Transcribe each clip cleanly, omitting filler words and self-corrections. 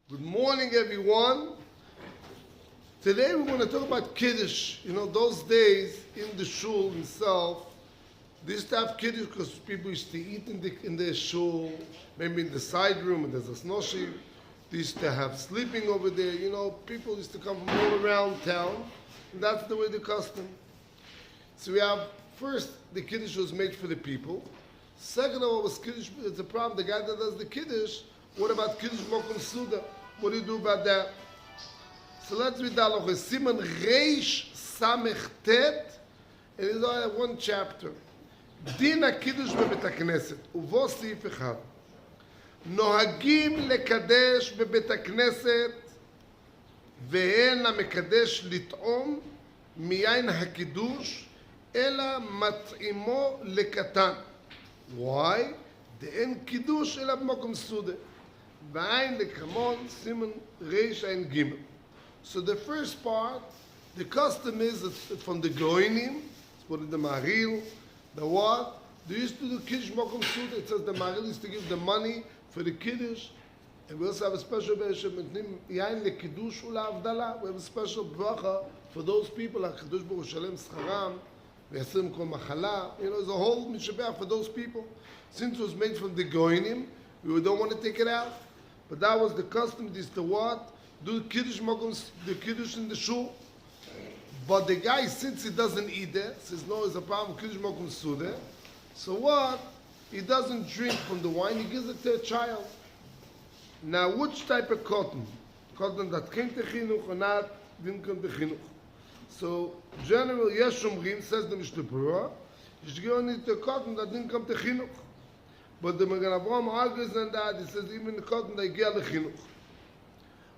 Good morning, everyone. Today we want to talk about Kiddush. You know, those days in the shul itself, they used to have Kiddush because people used to eat in the shul, maybe in the side room, and there's a snoshim. They used to have sleeping over there. You know, people used to come from all around town, and that's the way the custom. So we have, first, the Kiddush was made for the people. Second of all was Kiddush, it's a problem, the guy that does the Kiddush, what about Kiddush Mokum Suda? What do you do about that? So let's read Halachot Siman Reish Samech Tet. It is only one chapter. Din HaKiddush בבית הכנסת, ובו סעיף אחד. נוהגים לקדש בבית הכנסת, ואין המקדש לטעום מיין הקידוש, אלא מטעימו לקטן. Why? דאין קידוש אלא במקום סודה. ועין לקרמון סימן ריש עין גימל. So the first part, the custom is that from the Goinim, it's put in the Maril, the what? They used to do Kiddush Mokum Suda. It says the Maril used to give the money for the Kiddush. And we also have a special version, Yain le Kiddush ula Avdala. We have a special bracha for those people, like Kiddush Baruch Shalem Scharam, V'yasrim Kol Machala. You know, there's a whole Mishabach for those people. Since it was made from the Goinim, we don't want to take it out. But that was the custom, is to what? Do Kiddush Mokum, the Kiddush in the shul. But the guy, since he doesn't eat there, says no, it's a problem, Kiddush Mokum Suda. So what? He doesn't drink from the wine, he gives it to a child. Now, which type of cotton? Cotton that came to chinuch or not, didn't come to chinuch. So, generally, Yesh Shomrim, says the Mishnah Brurah, you should give only the cotton that didn't come to chinuch. But the Magen Avraham argues on that, he says even the cotton they get the chinuch.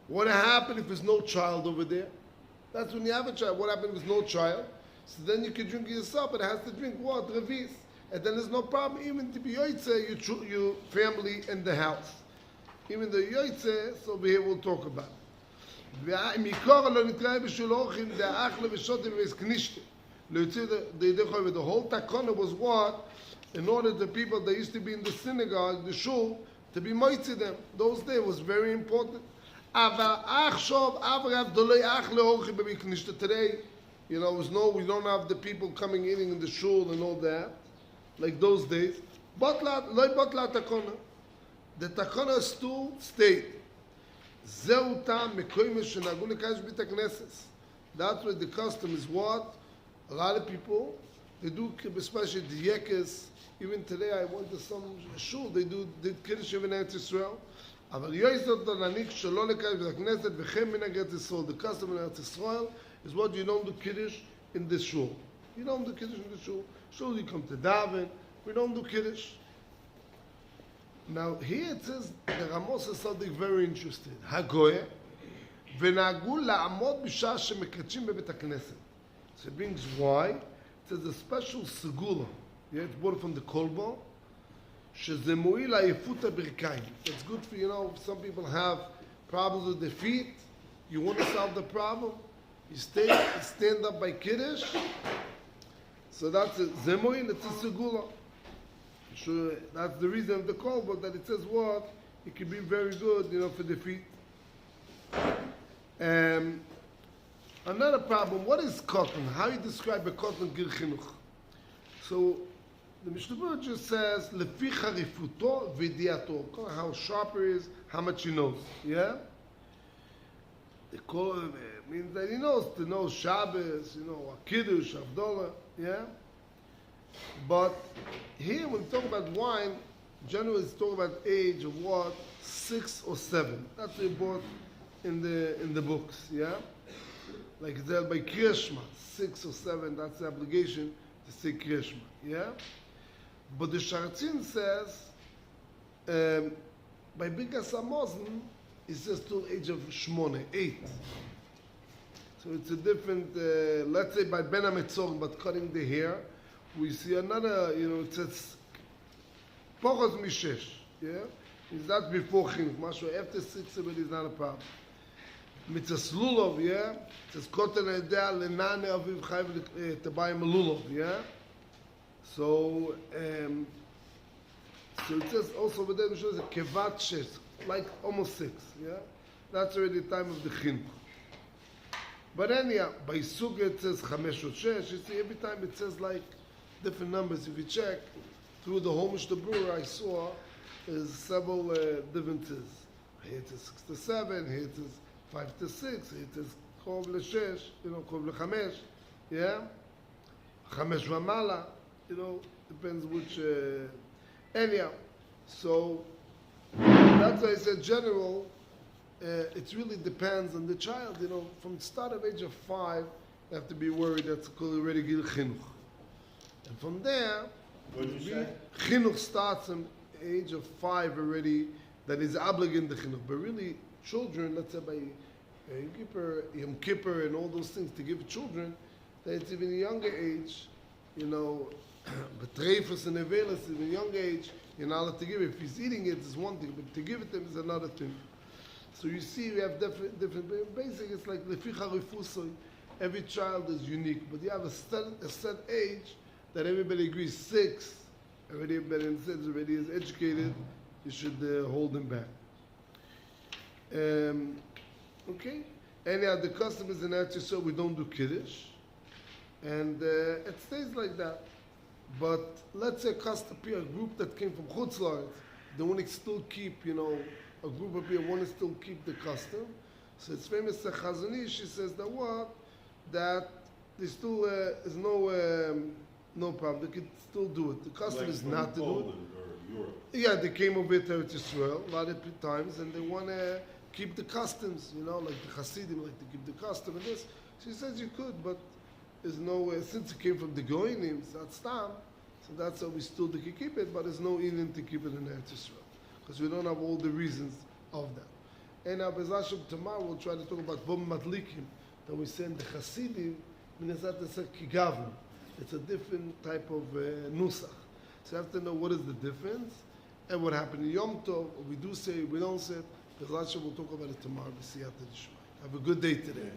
What happened if there's no child over there? That's when you have a child. What happened if there's no child? So then you can drink it yourself, but it has to drink what? Revis. And then there's no problem even to be yoytze, your family in the house. Even the yoytze, so over here we'll talk about it. The whole takana was what? In order the people that used to be in the synagogue, the shul, to be moitzi them. Those days was very important. Today, you know, we don't have the people coming eating in the shul and all that, like those days. The takana still stayed. That's what the custom is. What a lot of people they do, especially the yekes. Even today, I went to some shul. They did Kiddush even in Israel. The custom in Eretz Yisrael is what you don't do Kiddush in the shul. You don't do Kiddush in the shul. Shul, you come to daven. We don't do Kiddush. Now here it says the Rama says something very interesting. Hagoye v'nagu la'amod b'shah shemekatshim bebet hakneset. So it brings why. It says a special segula. Yeah, it's brought from the kolbo. Sheze mo'il ha'yefut ha'birkayim. It's good for, you know, some people have problems with their feet. You want to solve the problem, you stand up by Kiddush. So that's it. Zemo'il, it's a segula. So that's the reason of the kolbo, that it says what? It can be very good, you know, for the feet. Another problem, what is cotton? How you describe a cotton gir chinuch? So the Mishnah Brurah just says, lefi charifuto v'diato. How sharp he is, how much he knows. Yeah? The call means that he knows, to know Shabbos, you know, Kiddush, Avdolah. Yeah? But here, when we talk about wine, generally it's talking about age of what? 6 or 7. That's what brought in the books. Yeah? Like it's there by Kriyashma, 6 or 7, that's the obligation to say Kriyashma. Yeah? But the Shartzin says, by Birkas Hamazon, it says till age of 8. So it's a different, let's say by Ben HaMetzor, but cutting the hair, we see another, you know, it says, Pochos Mishesh, yeah? Is that before Chinuch? Mashu, after 6, but it's not a problem. Mitzvah Lulov, yeah? It says, Koten Edea Lenane Aviv Chayv Tabayim Lulov, yeah? So it says also with them shows a kevat shesh, like almost 6, yeah. that's already the time of the chinuch. But anyhow, by Sukkah it says 5 or 6. You see, every time it says like different numbers. If you check through the whole Mishnah Brurah, I saw there's several differences. Here it is 6 to 7, here it is 5 to 6, here it is Kov le-6, Kov le-5, yeah? 5 v'mala, depends which, anyhow. So, that's why I said general, it really depends on the child, from the start of age of 5, you have to be worried that's already gil chinuch. And from there, what did you say? Chinuch starts from age of 5 already, that is obligated to chinuch. But really, children, let's say by Yom Kippur and all those things, to give children, that it's even a younger age, Betrefus and Avelis, in a young age, you're not allowed to give it. If he's eating it, it's one thing, but to give it to him is another thing. So you see, we have different basically, it's like Leficha Rifusoi, every child is unique, but you have a set age that everybody agrees 6, already is educated, you should hold him back. Okay? Anyhow, the custom is in Eretz Yisrael, we don't do Kiddush, and it stays like that. But let's say a group that came from Chutz La'aretz, they want to still keep, a group of people want to still keep the custom. So it's famous that Chazon Ish, she says that that there still is no problem. They could still do it. The custom is not to do it. Or Europe. Yeah, they came over to Israel a lot of times, and they want to keep the customs, like the Hasidim like to keep the custom and this. She says you could, but there's no, since it came from the Goinim, that's Tam, so that's how we still can keep it, but there's no Indian to keep it in Eretz Israel, because we don't have all the reasons of that. And Bez Hashem, tomorrow we'll try to talk about Bom Madlikim, that we say in the Hasidim, it's a different type of nusach. So you have to know what is the difference, and what happened in Yom Tov, we do say it, we don't say it. Bez Hashem, we'll talk about it tomorrow. Have a good day today.